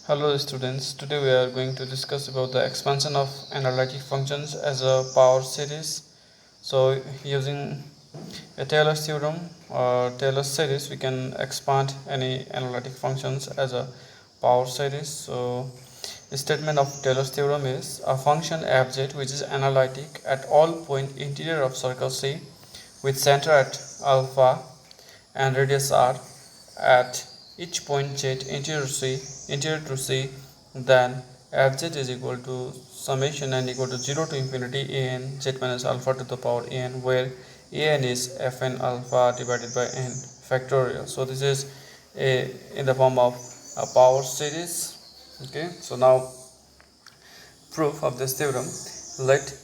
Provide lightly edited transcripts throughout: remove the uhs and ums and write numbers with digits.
Hello students, today we are going to discuss about the expansion of analytic functions as a power series. So using a Taylor's theorem or Taylor's series, we can expand any analytic functions as a power series. So the statement of Taylor's theorem is a function fz which is analytic at all point interior of circle C with center at alpha and radius r at each point z interior to C, then fz is equal to summation n equal to 0 to infinity an z minus alpha to the power n, where an is fn alpha divided by n factorial. So this is in the form of a power series. Okay, so now proof of this theorem. Let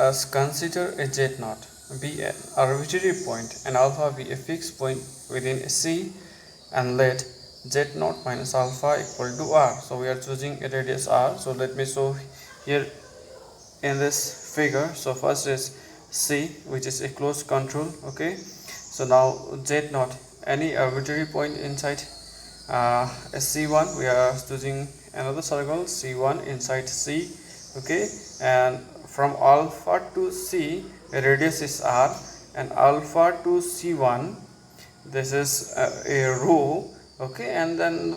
us consider a z naught be an arbitrary point and alpha be a fixed point within C, and let z naught minus alpha equal to r. So we are choosing a radius r. So let me show here in this figure. So first is C, which is a closed control. Okay, so now z naught, any arbitrary point inside C1, we are choosing another circle C1 inside C. Okay, and from alpha to C, a radius is r, and alpha to C1, this is a row. Okay, and then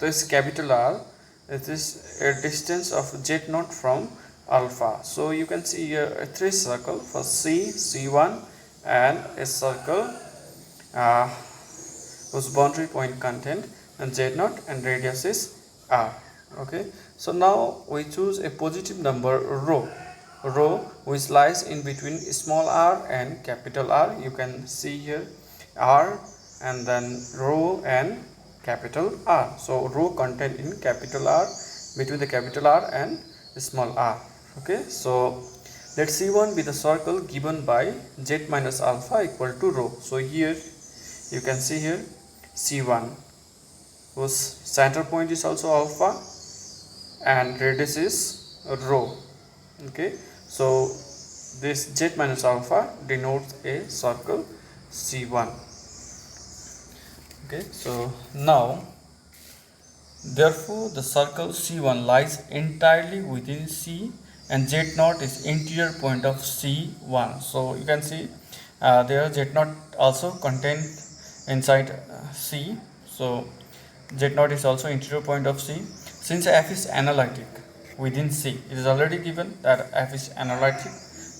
this capital R, it is a distance of z naught from alpha. So you can see here a three circle for C, C1, and a circle whose boundary point content and z naught and radius is r. Okay, so now we choose a positive number row which lies in between small r and capital R. You can see here r and then row and capital R. So row content in capital R, between the capital R and small r. Okay, so let C1 be the circle given by z minus alpha equal to row. So here you can see here C1 whose center point is also alpha and radius is row. Okay, so this z minus alpha denotes a circle C1. Okay, so now therefore the circle C1 lies entirely within C and z naught is interior point of C1. So you can see there z naught also contained inside C. So z naught is also interior point of C. Since f is analytic within C, it is already given that f is analytic,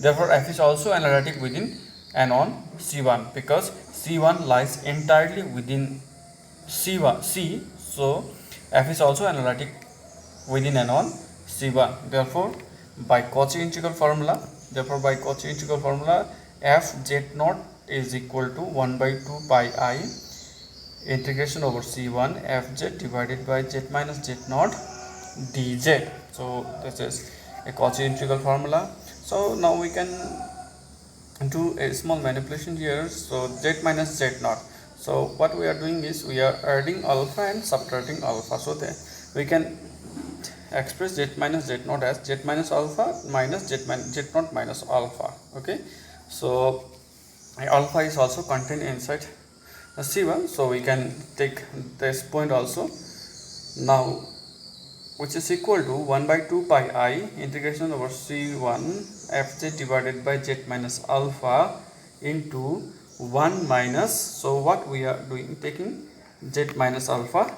therefore f is also analytic within and on C1, because C1 lies entirely within C1 C. So f is also analytic within and on C1. Therefore by Cauchy integral formula, f z naught is equal to 1 by 2 pi I integration over C1 fz divided by z minus z naught dz. So this is a Cauchy integral formula. So now we can do a small manipulation here. So z minus z naught, so what we are doing is we are adding alpha and subtracting alpha, so that we can express z minus z naught as z minus alpha minus z naught minus alpha. Okay, so alpha is also contained inside C1, so we can take this point also now, which is equal to 1 by 2 pi I integration over C1 fz divided by z minus alpha into 1 minus, so what we are doing, taking z minus alpha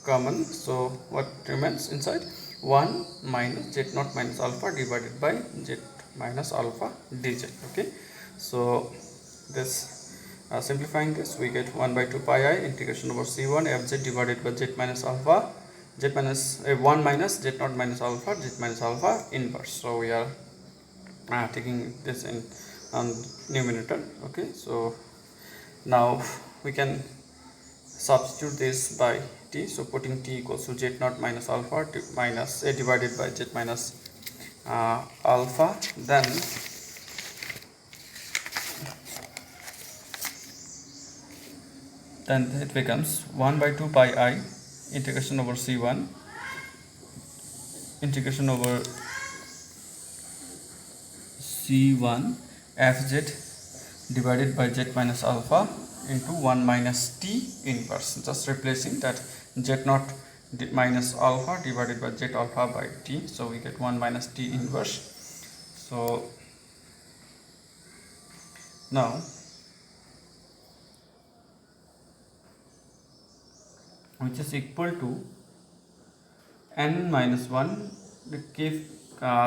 common, so what remains inside 1 minus z naught minus alpha divided by z minus alpha dz. Okay, so this simplifying this, we get 1 by 2 pi I integration over C1 fz divided by z minus alpha, z minus 1 minus z naught minus alpha, z minus alpha inverse. So we are taking this in numerator. Okay, so now we can substitute this by t. So putting t equals to z naught minus alpha minus a divided by z minus alpha, then it becomes 1 by 2 pi I integration over C1 integration over C1 fz divided by z minus alpha into 1 minus t inverse, just replacing that z naught minus alpha divided by z alpha by t. So we get 1 minus t inverse. So now which is equal to n minus 1.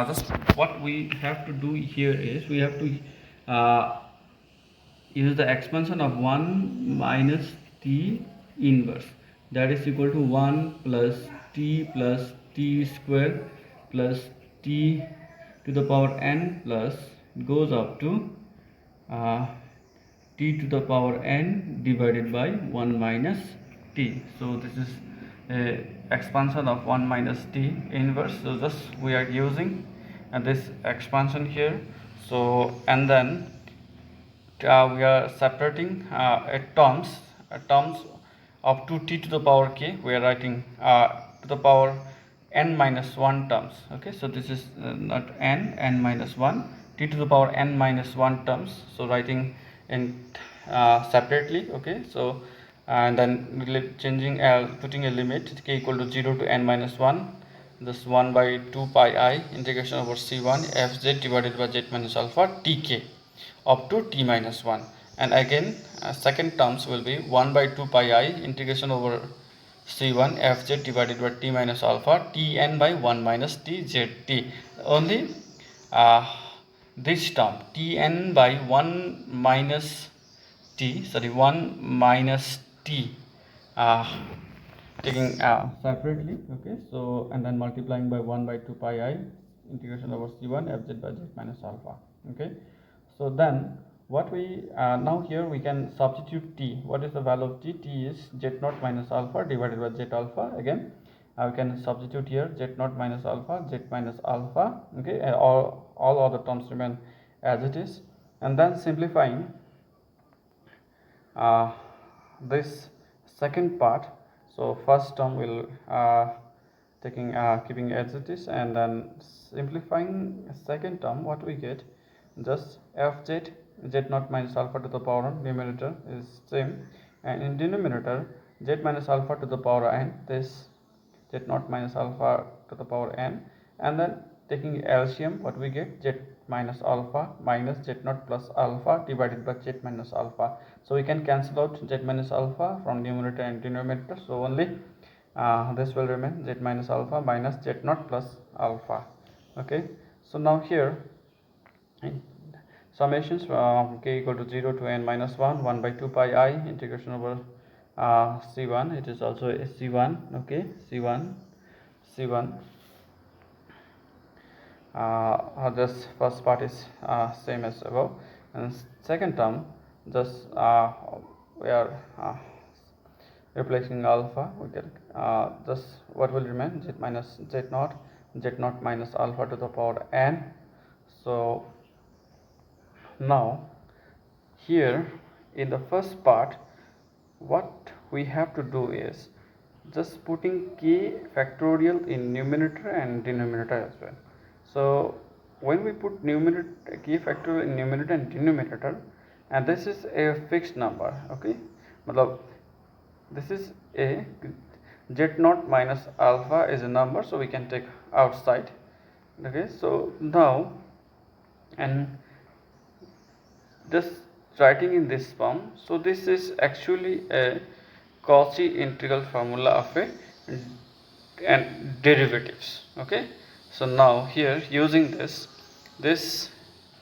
Just what we have to do here is we have to use the expansion of 1 minus t inverse, that is equal to 1 plus t square plus t to the power n plus goes up to uh, t to the power n divided by 1 minus t. So this is a expansion of 1 minus t inverse. So just we are using this expansion here. So and then we are separating terms of 2t to the power k. We are writing to the power n minus 1 terms. Okay, so this is not n minus 1, t to the power n minus 1 terms. So writing in separately. Okay, so and then changing putting a limit k equal to 0 to n minus 1, this 1 by 2 pi I integration over c1 fz divided by z minus alpha tk up to t minus 1. And again second terms will be 1 by 2 pi I integration over c1 fz divided by t minus alpha tn by 1 minus t zt. Only uh, this term tn by 1 minus t, sorry, 1 minus t uh, taking separately. Okay, so and then multiplying by 1 by 2 pi I integration over c1 fz by z minus alpha. Okay, so then what we now here we can substitute t. What is the value of t? T is z naught minus alpha divided by z alpha. Again we can substitute here z naught minus alpha, z minus alpha. Okay, and all other terms remain as it is, and then simplifying this second part. So first term will taking keeping as it is, and then simplifying second term, what we get, just fz z naught minus alpha to the power n, numerator is same, and in denominator z minus alpha to the power n, this z naught minus alpha to the power n, and then taking LCM, what we get, z minus alpha minus z naught plus alpha divided by z minus alpha. So we can cancel out z minus alpha from numerator and denominator, so only this will remain z minus alpha minus z naught plus alpha. Okay, so now here summations from k equal to 0 to n minus 1, 1 by 2 pi I integration over c1, it is also a c1. Okay, c1 this first part is same as above, and second term just we are replacing alpha. We get just what will remain, z minus z naught minus alpha to the power n. So now here in the first part, what we have to do is just putting k factorial in numerator and denominator as well. So when we put numerator k factorial in numerator and denominator, and this is a fixed number. Okay, matlab this is a z naught minus alpha is a number, so we can take outside. Okay, so now and just writing in this form, so this is actually a Cauchy integral formula of a and derivatives. Okay, so now here using this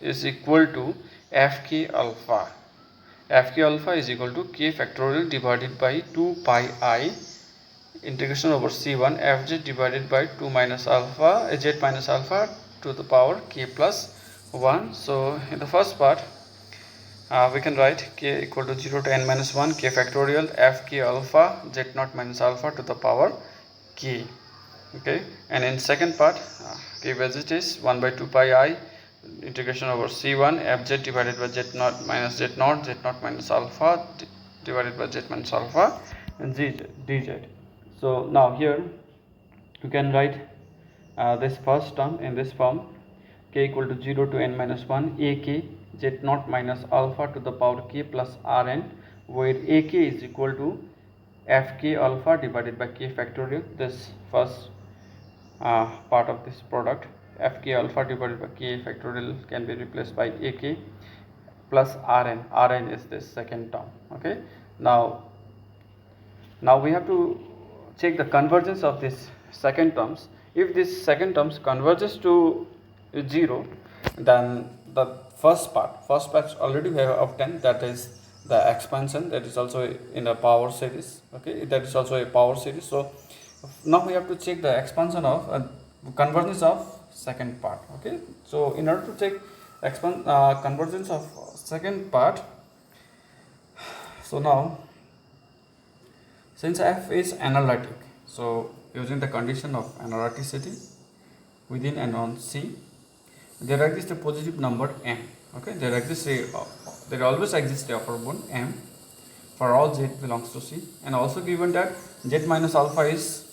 is equal to fk alpha. Fk alpha is equal to k factorial divided by 2 pi I integration over c1 fz divided by 2 minus alpha z minus alpha to the power k plus 1. So in the first part we can write k equal to 0 to n minus 1 k factorial fk alpha z naught minus alpha to the power k. Okay, and in second part k as it is 1 by 2 pi I integration over c1 fz divided by z naught minus z naught minus alpha divided by z minus alpha and dz. So now here you can write this first term in this form, k equal to 0 to n minus 1 ak z naught minus alpha to the power k plus rn, where ak is equal to fk alpha divided by k factorial. This first part of this product, fk alpha divided by k factorial, can be replaced by ak plus rn is this second term. Okay, now we have to check the convergence of this second terms. If this second terms converges to 0, then the first part already we have obtained, that is the expansion, that is also in a power series. Okay, that is also a power series. So now we have to check the expansion of convergence of second part. Okay, so in order to check convergence of second part, so now since f is analytic, so using the condition of analyticity within and on C, there exists a positive number m. Okay, there always exists a upper bound m for all z belongs to C, and also given that z minus alpha is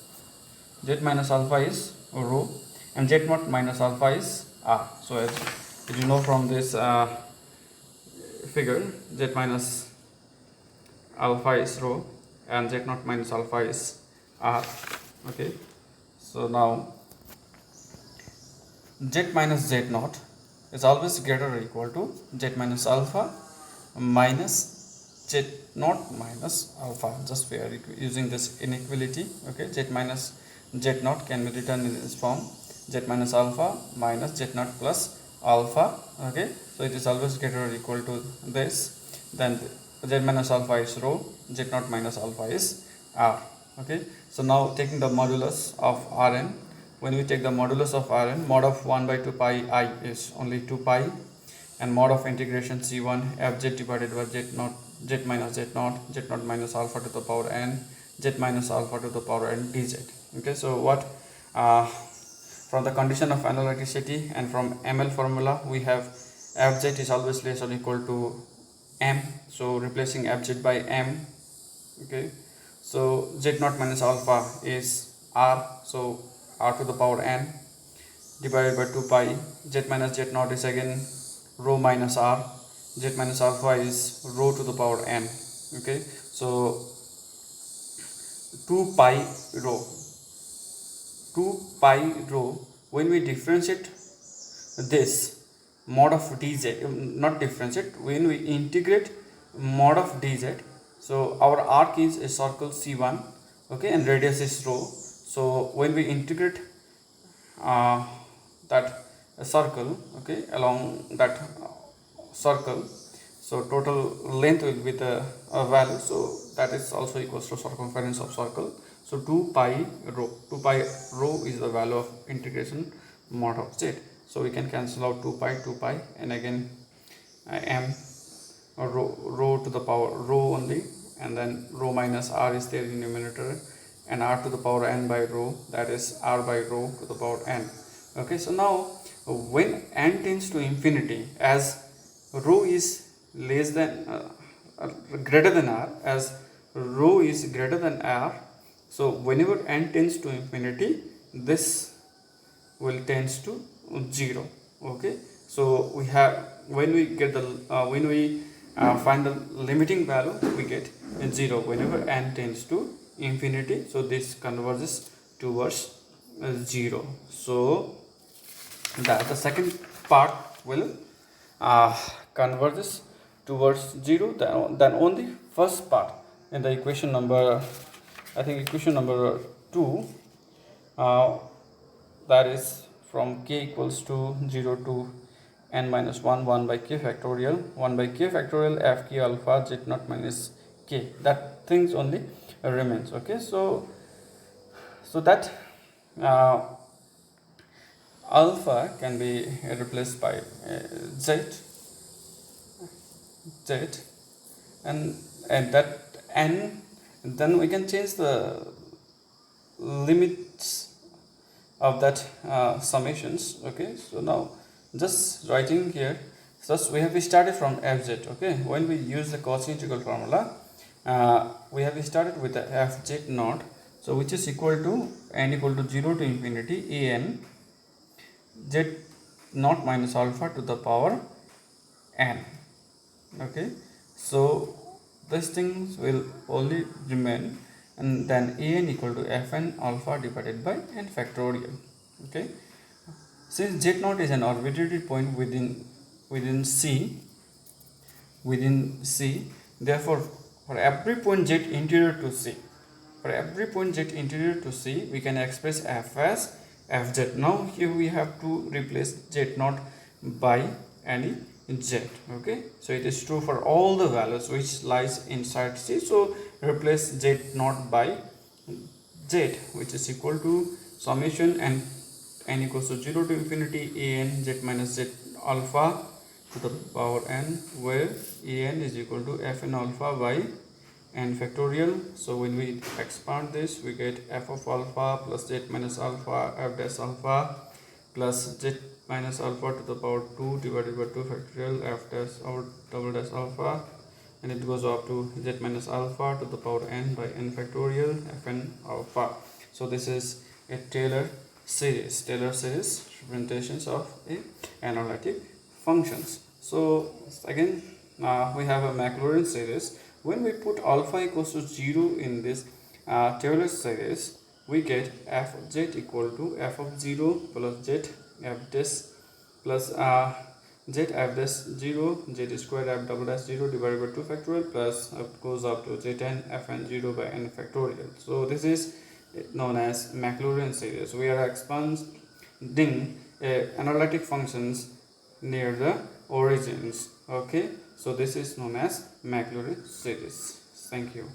rho and z naught minus alpha is r. So as you know from this figure, z minus alpha is rho and z naught minus alpha is r. Okay, so now z minus z naught is always greater or equal to z minus alpha minus z naught minus alpha. Just we are using this inequality. Okay, z minus z naught can be written in this form, z minus alpha minus z naught plus alpha. Okay, so it is always greater or equal to this. Then z minus alpha is rho, z naught minus alpha is r. Okay, so now taking the modulus of Rn, when we take the modulus of Rn, mod of 1 by 2 pi I is only 2 pi, and mod of integration C1 fz divided by z naught, z minus z naught, z naught minus alpha to the power n, z minus alpha to the power n dz. Okay, so what from the condition of analyticity and from ML formula, we have fz is always less or equal to m, so replacing fz by m. Okay, so z naught minus alpha is r, so r to the power n divided by 2 pi, z minus z naught is again rho minus r, z minus alpha is rho to the power n. Okay, so 2 pi rho, when we differentiate this mod of dz, not differentiate, when we integrate mod of dz, so our arc is a circle C1, okay, and radius is rho. So when we integrate that circle, okay, along that circle, so total length will be the value, so that is also equals to circumference of circle. So 2 pi rho is the value of integration mod of z. So we can cancel out 2 pi, and again m rho to the power rho only, and then rho minus r is there in numerator, and r to the power n by rho, that is r by rho to the power n. Okay, so now when n tends to infinity, as rho is less than greater than r, as rho is greater than r, so whenever n tends to infinity, this will tends to 0. Okay, so we have, when we get the when we find the limiting value, we get 0 whenever n tends to infinity. So this converges towards 0. So that the second part will converges towards 0 than only first part. In the equation number, I think equation number 2, that is from k equals to 0 to n minus 1 by k factorial, 1 by k factorial f k alpha z naught minus k, that things only remains. Okay, so that alpha can be replaced by z, and that n, then we can change the limits of that summations. Okay, so now just writing here, first we have started from fz. Okay, when we use the Cauchy integral formula, we have started with the fz naught, so which is equal to n equal to 0 to infinity an z naught minus alpha to the power n. Okay, so these things will only remain and then an equal to fn alpha divided by n factorial. Okay, since z naught is an arbitrary point within C, therefore for every point z interior to C, we can express f as fz. Now here we have to replace z naught by any z. Okay, so it is true for all the values which lies inside C. So replace z naught by z, which is equal to summation and n equals to 0 to infinity an z minus z alpha to the power n, where an is equal to fn alpha by n factorial. So when we expand this, we get f of alpha plus z minus alpha f dash alpha plus z minus alpha to the power 2 divided by 2 factorial f dash or double dash alpha, and it goes up to z minus alpha to the power n by n factorial fn alpha. So this is a Taylor series representations of a analytic functions. So again, we have a Maclaurin series. When we put alpha equals to 0 in this Taylor series, we get f of z equal to f of 0 plus z f dash plus z f dash 0 z squared f double dash 0 divided by 2 factorial plus goes up to zn fn 0 by n factorial. So this is known as Maclaurin series. We are expanding analytic functions near the origins. Okay, so this is known as Maclaurin series. Thank you.